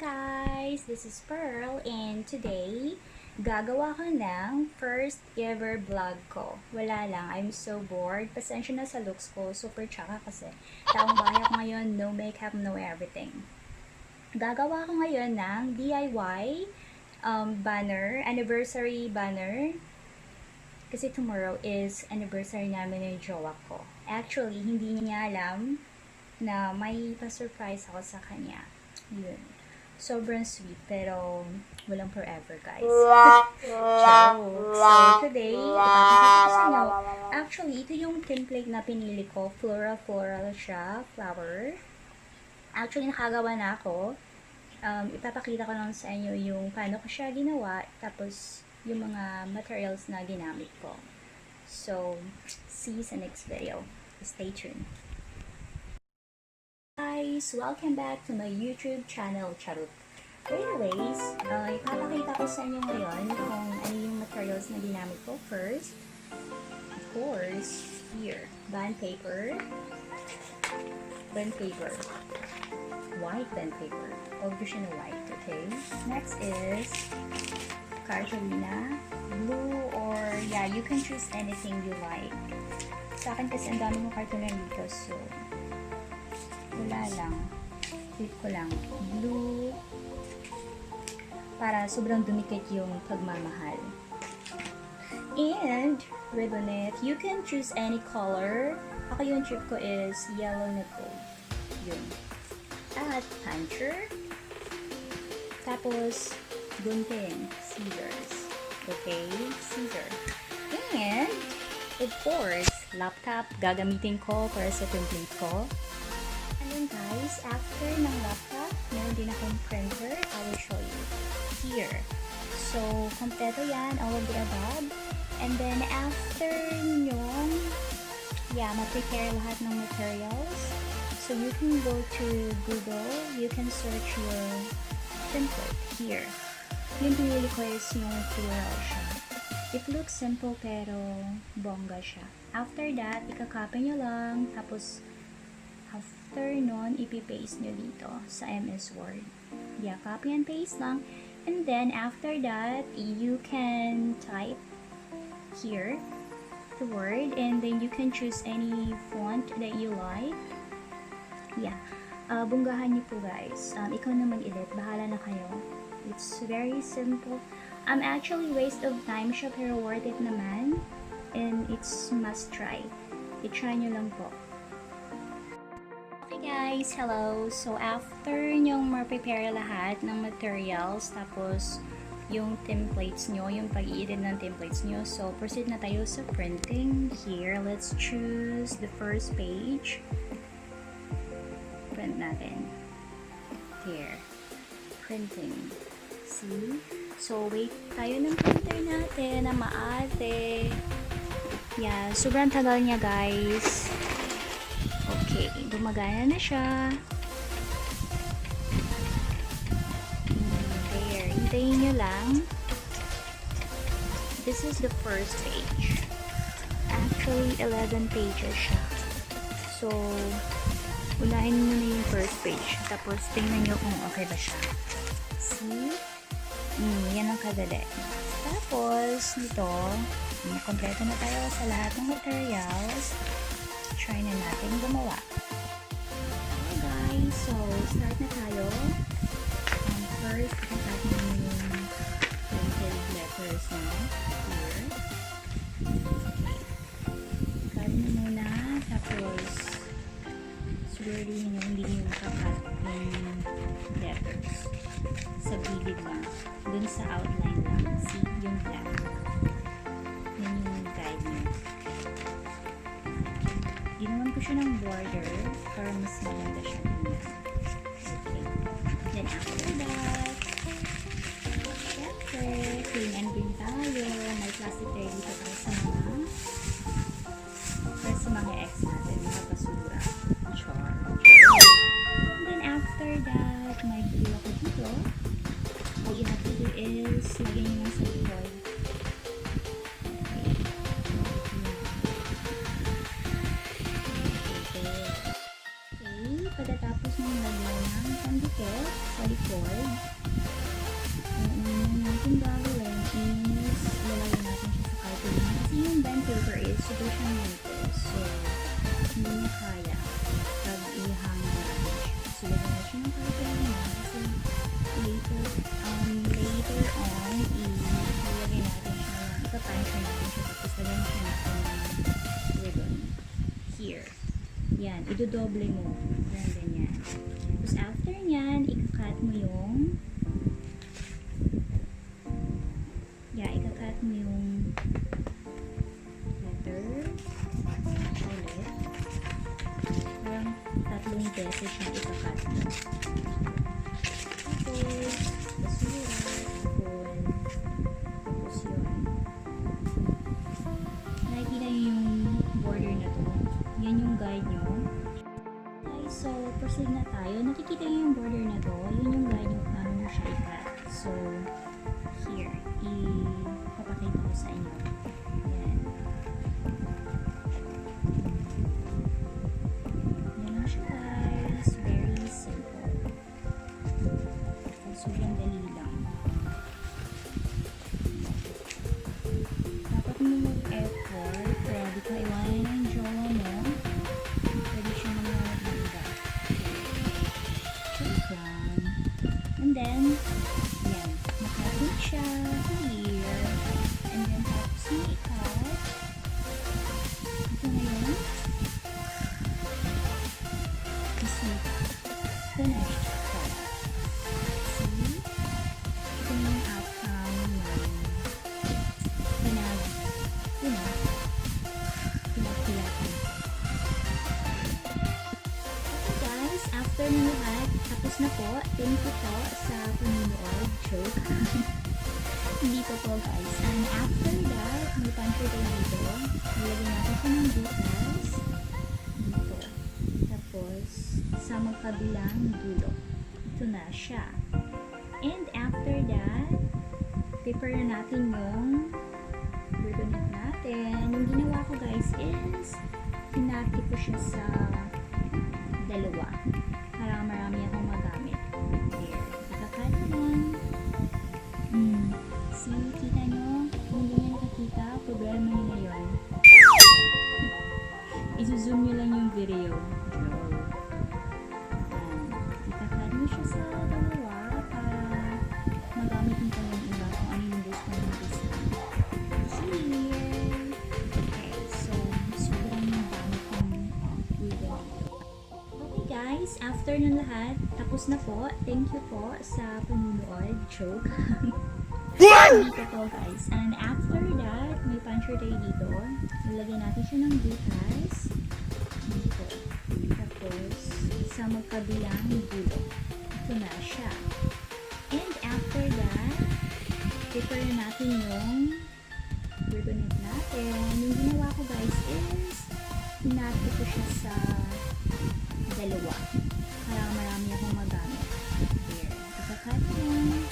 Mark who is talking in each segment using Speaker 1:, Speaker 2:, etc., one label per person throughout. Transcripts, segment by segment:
Speaker 1: guys! This is Pearl and today, gagawa ko ng first ever vlog ko. Wala lang, I'm so bored. Pasensya na sa looks ko, super tsaka kasi. Taong bahay ko ngayon, no makeup, no everything. Gagawa ko ngayon ng DIY banner, anniversary banner. Kasi tomorrow is anniversary namin ng jowa ko. Actually, hindi niya alam na may pa-surprise ako sa kanya. Yun. Sobrang sweet, pero walang forever, guys. Joke. So, today, ipapakita ko sa inyo. Actually, ito yung template na pinili ko. Floral siya. Flower. Actually, nakagawa na ako. Ipapakita ko lang sa inyo yung paano ko siya ginawa. Tapos, yung mga materials na ginamit ko. So, see you sa next video. Stay tuned. Guys, welcome back to my YouTube channel, Charot. Anyways, ipapakita ko sa inyo ngayon kung ano yung materials na ginamit ko first. Of course, here, bond paper, white bond paper, obviously siya na white, okay? Next is cartolina, blue, or yeah, you can choose anything you like. Sa akin kasi ang dami ng cartolina dito, so wala lang. Flip ko lang. Blue. Para sobrang dumikit yung pagmamahal. And, ribbonet. You can choose any color. Ako yung trip ko is yellow na gold. Yun. At puncher. Tapos, gunting. Scissors. Okay? Scissor. And, of course, laptop. Gagamitin ko para sa template ko. And guys, after ng laptop, meron din akong printer. I will show you here. So, kompleto yan, all of the above. And then, after nyong, yeah, ma-prepare lahat ng materials. So, you can go to Google, you can search your template here. Yung pinili ko is yung floral siya. It looks simple pero bongga siya. After that, ikakopy nyo lang, tapos after nun, ipipaste nyo dito sa MS Word. Yeah, copy and paste lang. And then, after that, you can type here the word and then you can choose any font that you like. Yeah. Bunggahan nyo po, guys. Ikaw na mag-edit. Bahala na kayo. It's very simple. Actually, waste of time siya pero worth it naman. And it's must try. I-try nyo lang po. Guys, hello! So, after nyong ma-prepare lahat ng materials, tapos yung templates nyo, yung pag-i-edit ng templates nyo, so proceed na tayo sa printing. Here, let's choose the first page. Print natin. Here. Printing. See? So, wait tayo ng printer natin na maate. Yeah, sobrang tagal niya, guys. Okay, gumagana na siya. There, hintayin nyo lang. This is the first page. Actually, 11 pages siya. So, unahin mo na yung first page. Tapos, tingnan nyo kung okay ba siya. See? Yan ang kadali. Tapos, nito, kompleto na tayo sa lahat ng materials. Try na natin gumawa. Okay guys, so start na tayo. First, itatap mo yung printed letters na here. Okay. Cut mo muna, tapos siguraduhin nyo hindi nyo makakat yung letters. Sa gilid lang. Dun sa outline lang. See, yung black. Yan yung guide nyo. Ginawan ko siya ng border para mas maganda siya tingnan. Okay. Then after that, syempre, clean and green tayo. May plastic tray dito para sa mga ex natin, mga basura. Char. And then after that, may glue ako dito. All you have to do is lagyan nyo sa likod. Pagkatapos ng lagyan ng pandikit sa likod, idodoble mo. Parang ganyan. Tapos after nyan, ikakat mo yung ikakat mo yung letter ulit. Parang 3 beses siyang ikakat mo. Tapos basura, tapon, tapos yun. Nakikita nyo yung border na to. Yan yung guide nyo. Okay, so proceed na tayo. Nakikita nyo yung border na to. Yun yung guide nyo paano nyo siya ikat. So, here, ipapakita ko sa inyo. Yan. Yan lang siya guys. Very simple. Sobrang dali lang. Dapat mo mag-effort pero di ka iwanan ng jowa mo. Pwede siya mag-manda. Joke lang. And then, yan. Nakapit siya here. And then, tapos mo ikat. Ito na yun. Kasi, finished. After na lahat, tapos na po. Thank you po sa panunood. Joke. Hindi po po guys. And after that, may pantry tayo dito. Nilagyan natin siya ng butas. Dito. Tapos, sa magkabilang dulo. Ito na siya. And after that, prepare na natin yung ribbon natin. Yung ginawa ko guys is, hinati ko siya sa dalawa. Para marami akong magamit. There. Ikakat lang. See, kita nyo? Kung hindi nyo nakakita, problema nyo na yun. Isu-zoom nyo lang yung video. Ikakat nyo siya sa dalawa para magamit nyo pa yung iba kung ano yung gusto nyo design. Here. Okay, so sobrang dami kong ribbon dito. Okay guys, after ng lahat, tapos na po. Thank you po sa panunood. Joke. Dito po guys. And after that, may puncher tayo dito. Ilagay natin siya ng butas. Dito. Tapos, sa magkabilang dulo. Ito na siya. And after that, prepare natin yung ribbon natin. Yung ginawa ko guys is, hinati ko siya sa dalawa. Para marami akong magamit. Here. Ikakat lang.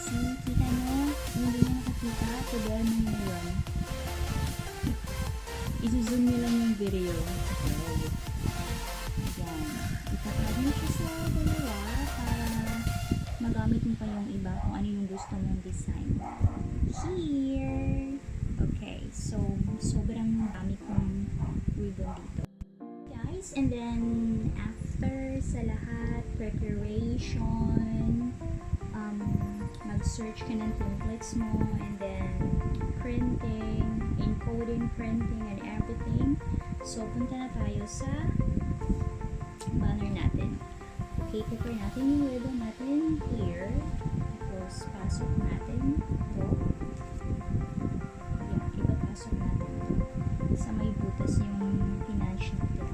Speaker 1: See, kita nyo? Hindi nyo nakakita. Problema nyo na yun. Isu-zoom nyo lang yung video. Yan. Ikakat nyo siya sa dalawa para magamit mo pa yung iba kung ano yung gusto mong design. Here. Okay. So, sobrang dami kong ribbon dito. And then, after sa lahat, preparation, mag-search ka ng templates mo, and then, printing, encoding, printing, and everything. So, punta na tayo sa banner natin. Okay, prepare natin yung ribbon natin here. Tapos, pasok natin ito. Yeah, ipapasok natin ito. Sa may butas yung pinunch natin.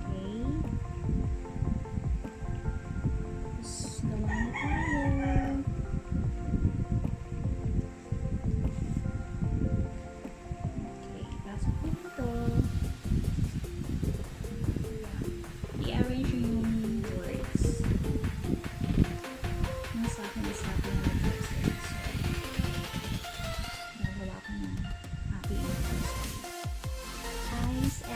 Speaker 1: Okay. Tapos, gawa na tayo. Okay, pasok ko dito. I-arrange yung words. Nasa akin is happy anniversary. So, gagawa ko ng happy anniversary. Guys,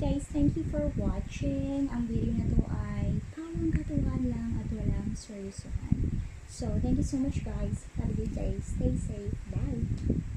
Speaker 1: guys, thank you for watching. Ang video na to ay pawang katuwaan lang at walang seryosohan. So, thank you so much guys. Have a good day. Stay safe. Bye!